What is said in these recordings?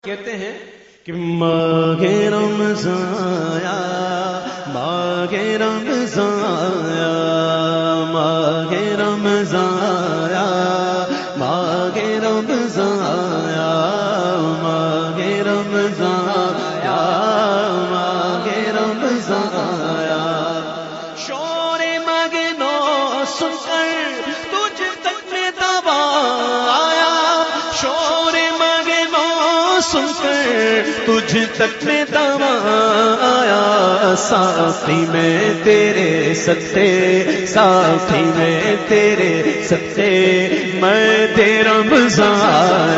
کہتے ہیں کہ ماہ رمضان ماہ رمضان ماہ رمضان ماہ رمضان ماہ رمضان ماہ رمضان شور مگنو سن کر تجھ تک میں دبا آیا شور مگنو سن کر تجھ تک میں دبا آیا ساتھی میں تیرے صدقے ساتھی میں تیرے صدقے میں دے رمضان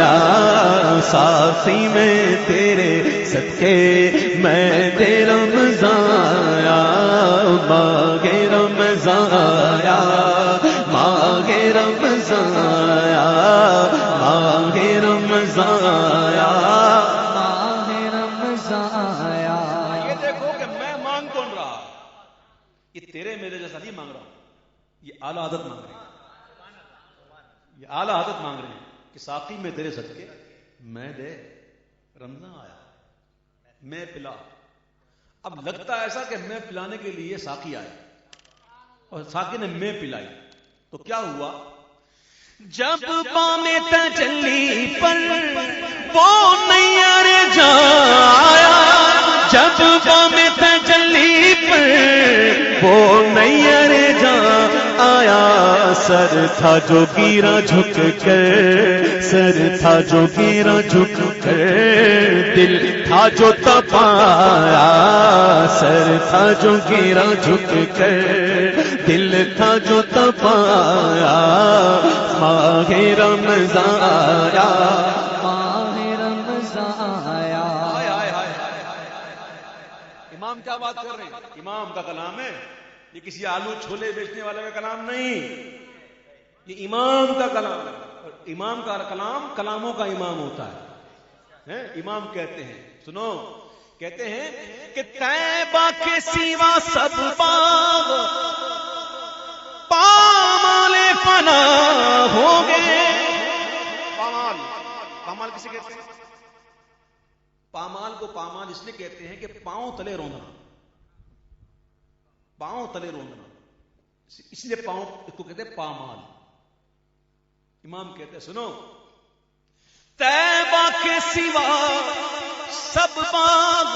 آیا ساتھی میں تیرے صدقے میں دے رمضان آیا ماہ رمضان آیا ماہ رمضان آیا ماہ رمضان آیا ماہ رمضان آیا. یہ دیکھو کہ میں مانگ کون رہا، یہ تیرے میرے جیسا نہیں مانگ رہا، یہ اعلیٰ عادت مانگ رہے ہیں، یہ اعلیٰ عادت مانگ رہے ہیں کہ ساقی میں تیرے صدقے میں دے رمضان آیا میں پلا. اب لگتا ایسا کہ میں پلانے کے لیے ساقی آیا اور ساقی نے میں پلائی تو کیا ہوا؟ جب بام تجلی پر وہ نیر جایا جب بام تجلی پر وہ نیر جا آیا سر تھا جو گیرا جھک کر سر تھا جو گیرا جھک کر دل تھا جو تپایا سر تھا جو گیرا جھک کر دل تھا جو تپایا ماہ رمضان آیا ماہ رمضان آیا. امام کیا بات کر رہے ہیں؟ امام کا کلام ہے، یہ کسی آلو چھولے بیچنے والے کا کلام نہیں، یہ امام کا کلام ہے. اور امام کا کلام کلاموں کا امام ہوتا ہے. امام کہتے ہیں سنو کہتے ہیں کہ طیبہ کے سوا سب باغ پامال فنا ہو گئے. پامال پامال کسے کہتے ہیں؟ پامال کو پامال اس لیے کہتے ہیں کہ پاؤں تلے روندنا، پاؤں تلے روندنا، اس لیے پاؤں کو کہتے ہیں پامال. امام کہتے ہیں سنو طیبہ کے سوا سب باغ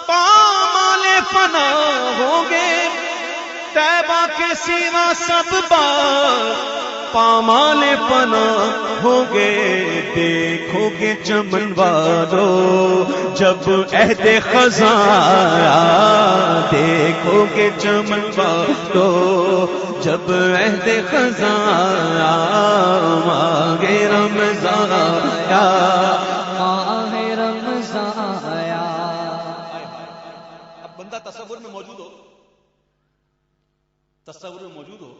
پامال فنا ہو گئے طیبہ کے سوا سب باغ پامال فنا ہو گئے. دیکھو گے چمن والو جب عہد خزاں آیا دیکھو گے چمن والو جب عہد خزاں آیا ماہ رمضان آیا ماہ رمضان آیا. اب بندہ تصور میں موجود ہو تصور میں موجود ہو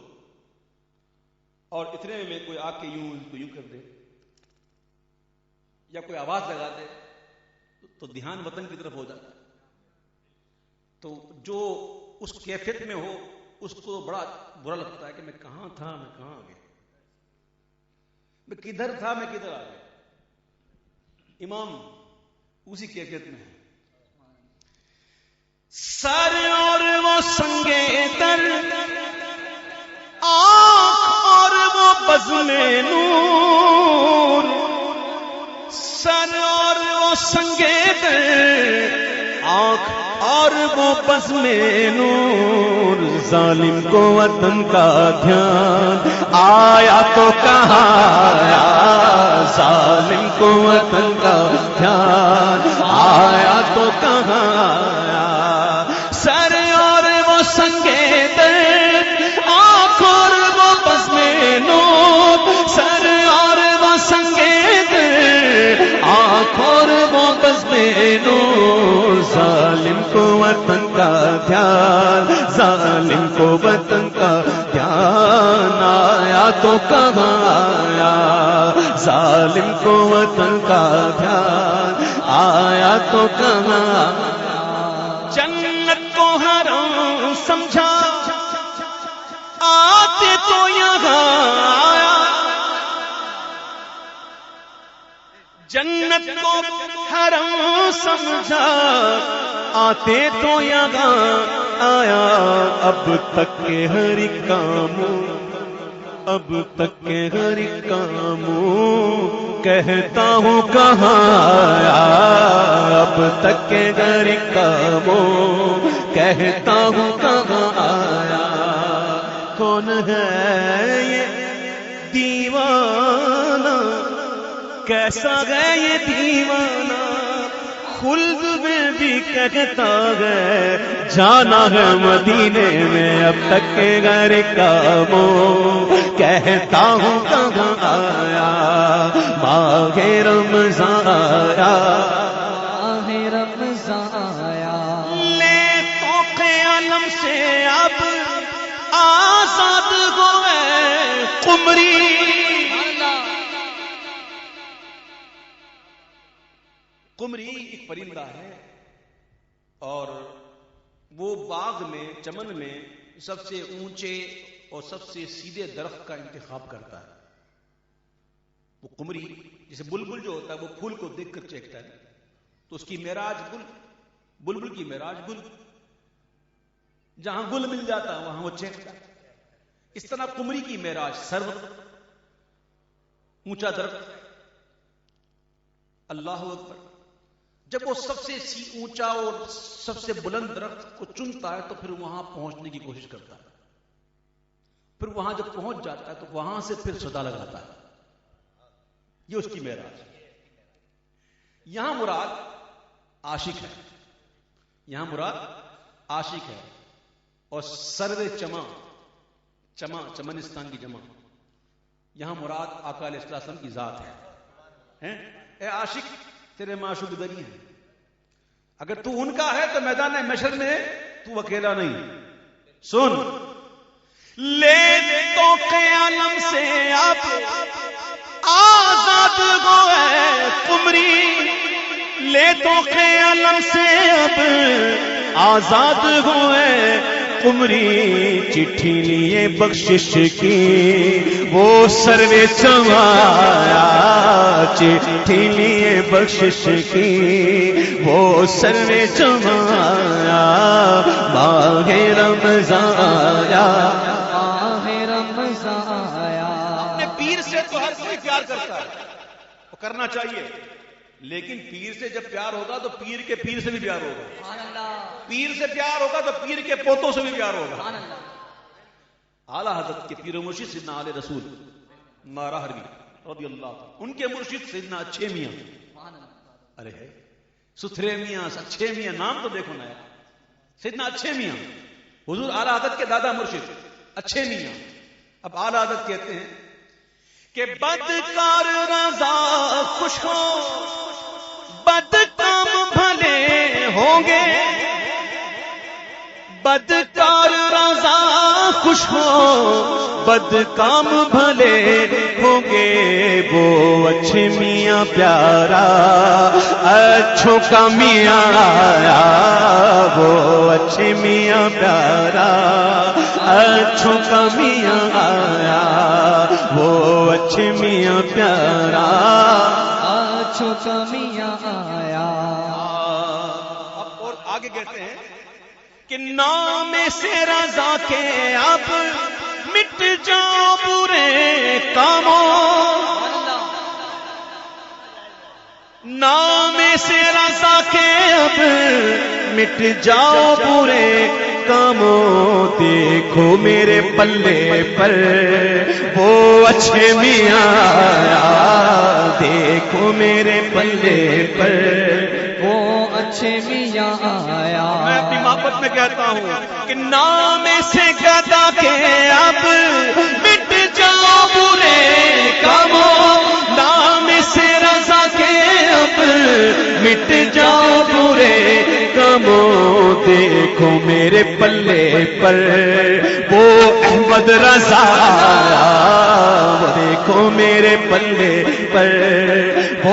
اور اتنے میں کوئی آ کے یوں کر دے یا کوئی آواز لگا دے تو دھیان وطن کی طرف ہو جاتا ہے. تو جو اس کیفیت میں ہو اس کو بڑا برا لگتا ہے کہ میں کہاں تھا میں کہاں آ گیا، میں کدھر تھا میں کدھر آ گیا. امام اسی کیفیت میں ہے. سر اور وہ سنگے در آنکھ اور وہ بزم نور سر اور وہ سنگے در آنکھ اور وہ بزم نور. ظالم کو وطن کا دھیان آیا تو کہاں آیا ظالم کو وطن کا دھیان آیا تو کہاں آیا. سر اور وہ سنگے در آنکھ اور وہ بزم نور سر اور وہ سنگے در آنکھ اور وہ بزم نور. ظالم کو وطن کا دھیان ظالم کو وطن کا دھیان آیا تو کہاں آیا ظالم کو وطن کا دھیان آیا تو کہاں. جنت کو حرام سمجھا آتے تو یہاں آیا جنت جنت کو حرم سمجھا آتے تو یہاں آیا اب تک کے ہر کام اب تک کے ہر کام کہتا ہوں کہاں آیا اب تک کے ہر کام کہتا ہوں کہاں آیا کون ہے یہ دیوانہ کیسا ہے یہ دیوانہ خلد میں بھی کہتا ہے جانا ہے مدینے میں اب تک کے گھر کاموں کہتا ہوں کہاں آیا ماہ رمضان آیا ماہ رمضان آیا لے تو عالم سے اب آزاد ہوئے قمری قمری ایک پرندہ ہے اور وہ باغ میں چمن میں سب سے اونچے اور سب سے سیدھے درخت کا انتخاب کرتا ہے وہ قمری جیسے بلبل جو ہوتا ہے وہ پھول کو دیکھ کر چیکتا ہے تو اس کی معراج بلبل کی معراج گل جہاں گل مل جاتا ہے وہاں وہ چیکتا ہے اس طرح قمری کی معراج سرو اونچا درخت اللہ اکبر جب وہ سب سے اونچا اور سب سے بلند درخت کو چنتا ہے تو پھر وہاں پہنچنے کی کوشش کرتا ہے پھر وہاں جب پہنچ جاتا ہے تو وہاں سے پھر صدا لگاتا ہے یہ اس کی معراج یہاں مراد عاشق ہے یہاں مراد عاشق ہے اور سرو چمنستان کی جمع یہاں مراد آقا علیہ السلام کی ذات ہے اے عاشق تیرے معشوق دری ہیں اگر تو ان کا ہے تو میدان محشر میں تو اکیلا نہیں سن لے تو عالم سے اب آزاد ہوئے قمری لے تو عالم سے اب آزاد ہوئے قمری چٹھی لیے بخشش کی وہ سروے چمایا چٹھی لیے بخشش کی وہ سروے چمایا ماہ رمضان آیا ماہ رمضان آیا اپنے پیر سے تو ہر کوئی پیار کرتا ہے وہ کرنا چاہیے لیکن پیر سے جب پیار ہوگا تو پیر کے پیر سے بھی پیار ہوگا سبحان اللہ پیر سے پیار ہوگا تو پیر کے پوتوں سے بھی پیار ہوگا سبحان اللہ اعلیٰ حضرت کے پیر و مرشد سیدنا آل رسول مارا حربی رضی اللہ عنہ ان کے مرشد سیدنا اچھے میاں سبحان اللہ ارے ہے ستھرے میاں اچھے میاں نام تو دیکھو نا سیدنا اچھے میاں حضور اعلیٰ حضرت کے دادا مرشد اچھے میاں اب اعلیٰ حضرت کہتے ہیں کہ بدکار رضا خوش ہو بد کام بھلے ہوں گے بدکار رضا خوش ہو بد کام بھلے ہوں گے وہ اچھے میاں پیارا اچھوں کا میاں آیا وہ اچھے میاں پیارا اچھوں کا میاں آیا وہ اچھے میاں پیارا اچھوں کا میاں آیا اب اور آگے کہتے ہیں کہ نام سے رضا کے اب مٹ جاؤ برے کاموں نام سے رضا کے اب مٹ جاؤ برے کاموں دیکھو میرے پلے پر وہ اچھے میاں آیا دیکھو میرے پلے پر وہ اچھے میاں آیا میں اپنی محبت میں کہتا ہوں کہ نام سے گدا کے اب مٹ جاؤ برے کاموں نام سے رضا کے اب مٹ جاؤ برے کاموں دیکھو میرے پلے پر وہ احمد رضا وہ دیکھو میرے پلے پر وہ